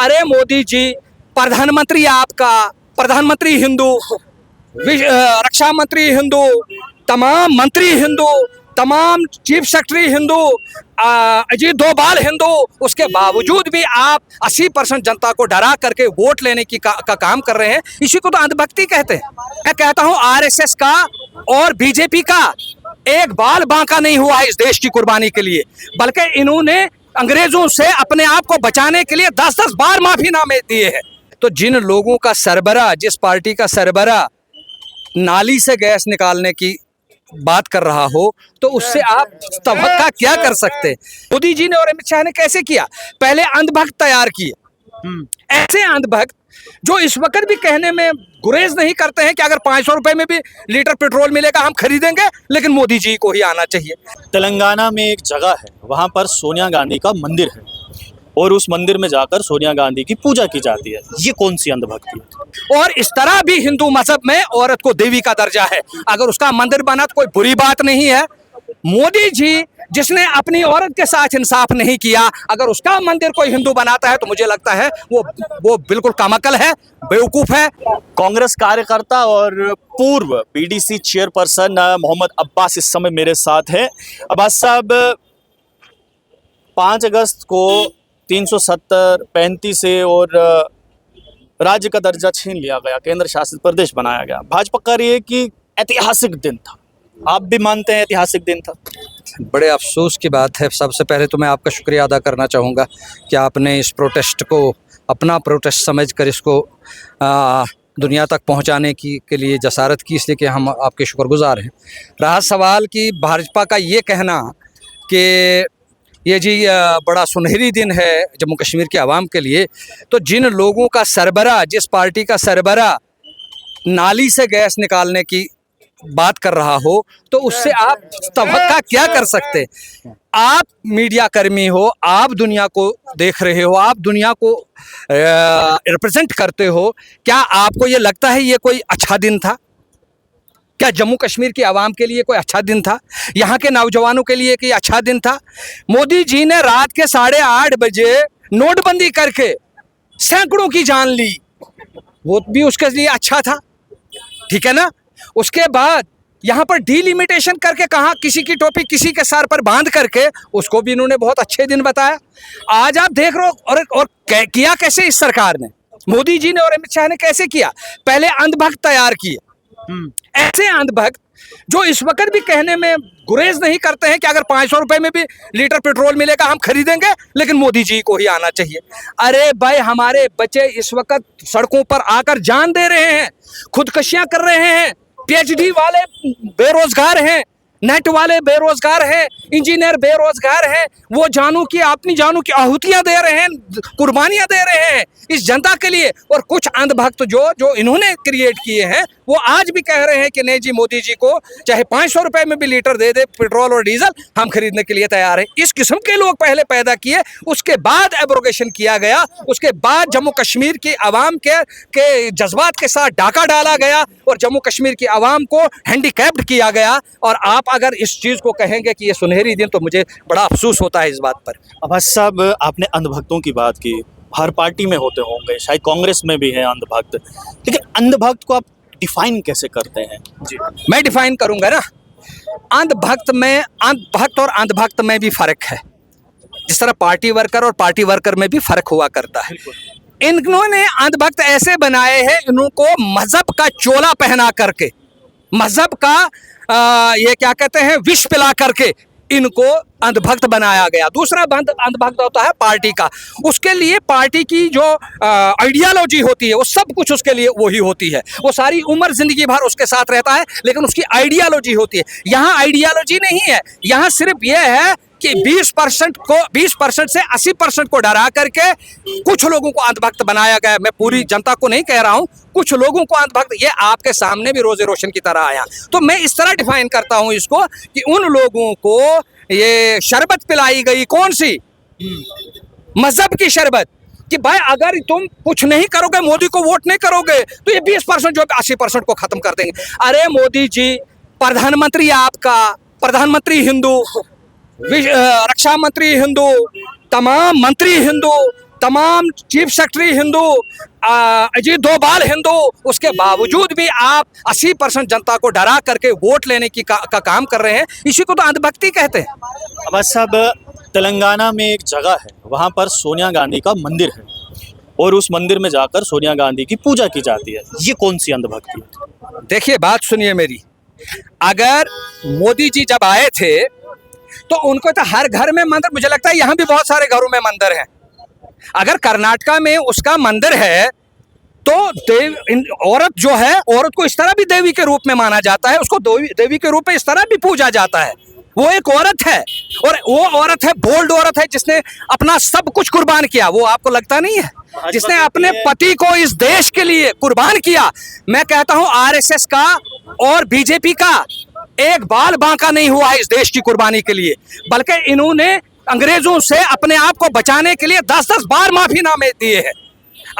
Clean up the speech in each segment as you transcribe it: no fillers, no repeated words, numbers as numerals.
अरे मोदी जी, प्रधानमंत्री आपका, प्रधानमंत्री हिंदू, रक्षा मंत्री हिंदू, तमाम मंत्री हिंदू, तमाम चीफ सेक्रेटरी हिंदू, अजीत डोभाल हिंदू, उसके बावजूद भी आप 80% जनता को डरा करके वोट लेने की का काम कर रहे हैं। इसी को तो अंधभक्ति कहते हैं। मैं कहता हूं आरएसएस का और बीजेपी का एक बाल बांका नहीं हुआ है इस देश की कुर्बानी के लिए, बल्कि इन्होंने अंग्रेजों से अपने आप को बचाने के लिए 10-10 बार माफीनामे दिए हैं। तो जिन लोगों का सरबरा, जिस पार्टी का सरबरा नाली से गैस निकालने की बात कर रहा हो, तो उससे आप तवक्का क्या कर सकते? मोदी जी ने और अमित शाह ने कैसे किया? पहले अंधभक्त तैयार किए, ऐसे अंधभक्त जो इस वक्त भी कहने में गुरेज नहीं करते हैं कि अगर 500 रुपए में भी लीटर पेट्रोल मिलेगा हम खरीदेंगे, लेकिन मोदी जी को ही आना चाहिए। तेलंगाना में एक जगह है, वहाँ पर सोनिया गांधी का मंदिर है और उस मंदिर में जाकर सोनिया गांधी की पूजा की जाती है। ये कौन सी अंधभक्ति है? और इस तरह भी हिंदू मजहब में औरत को देवी का दर्जा है। अगर उसका मंदिर बना तो कोई बुरी बात नहीं है। मोदी जी जिसने अपनी औरत के साथ इंसाफ नहीं किया, अगर उसका मंदिर कोई हिंदू बनाता है तो मुझे लगता है वो बिल्कुल कामकल है, बेवकूफ है। कांग्रेस कार्यकर्ता और पूर्व पीडीसी चेयरपर्सन मोहम्मद अब्बास इस समय मेरे साथ है। अब्बास साहब, 5 अगस्त को 370 35 से और राज्य का दर्जा छीन लिया गया, केंद्र शासित प्रदेश बनाया गया। भाजपा कह रही है कि ऐतिहासिक दिन था। आप भी मानते हैं ऐतिहासिक दिन था? बड़े अफसोस की बात है। सबसे पहले तो मैं आपका शुक्रिया अदा करना चाहूँगा कि आपने इस प्रोटेस्ट को अपना प्रोटेस्ट समझकर इसको दुनिया तक पहुंचाने के लिए जसारत की, इसलिए कि हम आपके शुक्रगुजार हैं। रहा सवाल कि भाजपा का ये कहना कि ये जी बड़ा सुनहरी दिन है जम्मू कश्मीर के आवाम के लिए, तो जिन लोगों का सरबरा, जिस पार्टी का सरबरा नाली से गैस निकालने की बात कर रहा हो, तो उससे आप तवक्का क्या कर सकते? आप मीडिया कर्मी हो, आप दुनिया को देख रहे हो, आप दुनिया को रिप्रेजेंट करते हो। क्या आपको ये लगता है ये कोई अच्छा दिन था? क्या जम्मू कश्मीर की आवाम के लिए कोई अच्छा दिन था? यहाँ के नौजवानों के लिए कोई अच्छा दिन था? मोदी जी ने रात के 8:30 बजे नोटबंदी करके सैकड़ों की जान ली, वो भी उसके लिए अच्छा था, ठीक है ना? उसके बाद यहाँ पर डिलिमिटेशन करके कहा, किसी की टोपी किसी के सर पर बांध करके, उसको भी इन्होंने बहुत अच्छे दिन बताया। आज आप देख रहे हो और किया कैसे इस सरकार ने, मोदी जी ने और अमित शाह ने कैसे किया? पहले अंधभक्त तैयार किए, ऐसे अंधभक्त जो इस वक्त भी कहने में गुरेज नहीं करते हैं कि अगर 500 रुपए में भी लीटर पेट्रोल मिलेगा हम खरीदेंगे, लेकिन मोदी जी को ही आना चाहिए। अरे भाई, हमारे बच्चे इस वक्त सड़कों पर आकर जान दे रहे हैं, खुदकुशियां कर रहे हैं, पीएचडी वाले बेरोजगार हैं, नेट वाले बेरोजगार हैं, इंजीनियर बेरोजगार हैं। वो जानू की अपनी जानू की आहुतियां दे रहे हैं, कुर्बानियां दे रहे हैं इस जनता के लिए। और कुछ अंधभक्त जो इन्होंने क्रिएट किए हैं, वो आज भी कह रहे हैं कि नहीं जी, मोदी जी को चाहे 500 रुपए में भी लीटर दे दे पेट्रोल और डीजल, हम खरीदने के लिए तैयार हैं। इस किस्म के लोग पहले पैदा किए, उसके बाद एब्रोगेशन किया गया, उसके बाद जम्मू कश्मीर की आवाम के जज्बात के साथ डाका डाला गया और जम्मू कश्मीर की आवाम को हैंडीकैप्ड किया गया। और आप अगर इस चीज़ को कहेंगे कि ये सुनहरी दिन, तो मुझे बड़ा अफसोस होता है इस बात पर। अब्बास साहब, आपने अंधभक्तों की बात की, हर पार्टी में होते होंगे, शायद कांग्रेस में भी है अंधभक्त, लेकिन अंधभक्त को आप डिफाइन कैसे करते हैं? जी, मैं डिफाइन करूंगा ना। अंधभक्त और अंधभक्त में भी फर्क है, जिस तरह पार्टी वर्कर और पार्टी वर्कर में भी फर्क हुआ करता है। इन्होंने अंधभक्त ऐसे बनाए हैं, इनको मजहब का चोला पहना करके, मजहब का ये क्या कहते हैं, विष पिला करके इनको अंधभक्त बनाया गया। दूसरा अंधभक्त होता है पार्टी का, उसके लिए पार्टी की जो आइडियोलॉजी होती है वो सब कुछ उसके लिए वही होती है, वो सारी उम्र जिंदगी भर उसके साथ रहता है, लेकिन उसकी आइडियोलॉजी होती है। यहाँ आइडियोलॉजी नहीं है, यहाँ सिर्फ ये है कि 20% से 80% को डरा करके कुछ लोगों को अंधभक्त बनाया गया। मैं पूरी जनता को नहीं कह रहा हूँ, कुछ लोगों को अंधभक्त, ये आपके सामने भी रोजे रोशन की तरह आया। तो मैं इस तरह डिफाइन करता हूँ इसको कि उन लोगों को ये शरबत पिलाई गई, कौन सी? मजहब की शरबत, कि भाई अगर तुम कुछ नहीं करोगे, मोदी को वोट नहीं करोगे, तो ये 20% जो 80% को खत्म कर देंगे। अरे मोदी जी, प्रधानमंत्री आपका, प्रधानमंत्री हिंदू, रक्षा मंत्री हिंदू, तमाम मंत्री हिंदू, तमाम चीफ सेक्रेटरी हिंदू, अजीत डोभाल हिंदू, उसके बावजूद भी आप 80% जनता को डरा करके वोट लेने की का काम कर रहे हैं। इसी को तो अंधभक्ति कहते हैं। अब सब तेलंगाना में एक जगह है, वहाँ पर सोनिया गांधी का मंदिर है और उस मंदिर में जाकर सोनिया गांधी की पूजा की जाती है। ये कौन सी अंधभक्ति है? देखिए, बात सुनिए मेरी। अगर मोदी जी जब आए थे तो उनको तो हर घर में मंदिर, मुझे लगता है यहाँ भी बहुत सारे घरों में मंदिर हैं। अगर कर्नाटका में उसका मंदिर है तो औरत जो है, औरत को इस तरह भी देवी के रूप में माना जाता है, उसको देवी के रूप में इस तरह भी पूजा जाता है। वो एक औरत है और वो औरत है, बोल्ड औरत है, जिसने अपना सब कुछ कुर्बान किया। वो आपको लगता नहीं है? जिसने अपने पति को इस देश के लिए कुर्बान किया। मैं कहता हूं आरएसएस का और बीजेपी का एक बाल बांका नहीं हुआ है इस देश की कुर्बानी के लिए, बल्कि इन्होंने अंग्रेजों से अपने आप को बचाने के लिए 10-10 बार माफीनामे दिए हैं।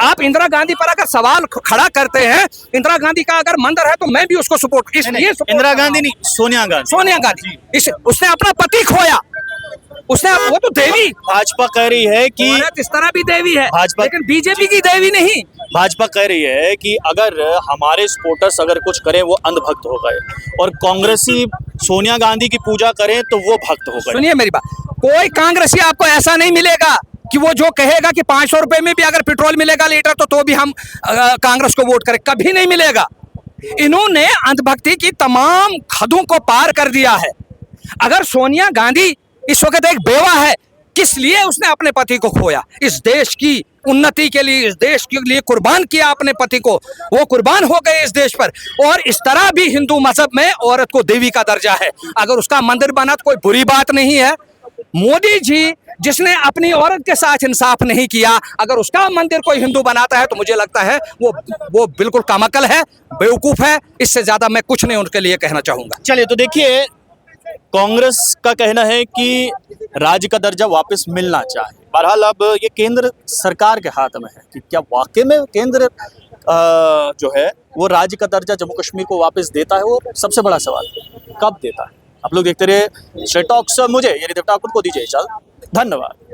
आप इंदिरा गांधी पर अगर सवाल खड़ा करते हैं, इंदिरा गांधी का अगर मंदिर है तो मैं भी उसको सपोर्ट, इसलिए इंदिरा गांधी नहीं, सोनिया गांधी उसने अपना पति खोया, उसने, वो तो देवी। भाजपा कह रही है कि इस तरह भी देवी है, भाजपा, लेकिन बीजेपी की देवी नहीं। भाजपा कह रही है कि अगर हमारे सपोर्टर्स अगर कुछ करें वो अंधभक्त हो गए और कांग्रेसी सोनिया गांधी की पूजा करें तो वो भक्त हो गए। सुनिए मेरी बात, कोई कांग्रेसी आपको ऐसा नहीं मिलेगा कि वो जो कहेगा कि 500 रुपए में भी अगर पेट्रोल मिलेगा लीटर तो भी हम कांग्रेस को वोट करें, कभी नहीं मिलेगा। इन्होंने अंधभक्ति की तमाम हदों को पार कर दिया है। अगर सोनिया गांधी इस वक्त एक बेवा है, किस लिए उसने अपने पति को खोया? इस देश की उन्नति के लिए, इस देश के लिए कुर्बान किया अपने पति को, वो कुर्बान हो गए इस देश पर। और इस तरह भी हिंदू मजहब में औरत को देवी का दर्जा है। अगर उसका मंदिर बना तो कोई बुरी बात नहीं है। मोदी जी जिसने अपनी औरत के साथ इंसाफ नहीं किया, अगर उसका मंदिर कोई हिंदू बनाता है तो मुझे लगता है वो बिल्कुल कामकल है, बेवकूफ है। इससे ज्यादा मैं कुछ नहीं उनके लिए कहना चाहूंगा। चलिए, तो देखिए, कांग्रेस का कहना है कि राज्य का दर्जा वापस मिलना चाहिए। बहरहाल अब ये केंद्र सरकार के हाथ में है कि क्या वाकई में केंद्र जो है वो राज्य का दर्जा जम्मू कश्मीर को वापस देता है। वो सबसे बड़ा सवाल, कब देता है। आप लोग देखते रहे स्ट्रेट टॉक्स। मुझे यानी ठाकुर को दीजिए इजाजत। धन्यवाद।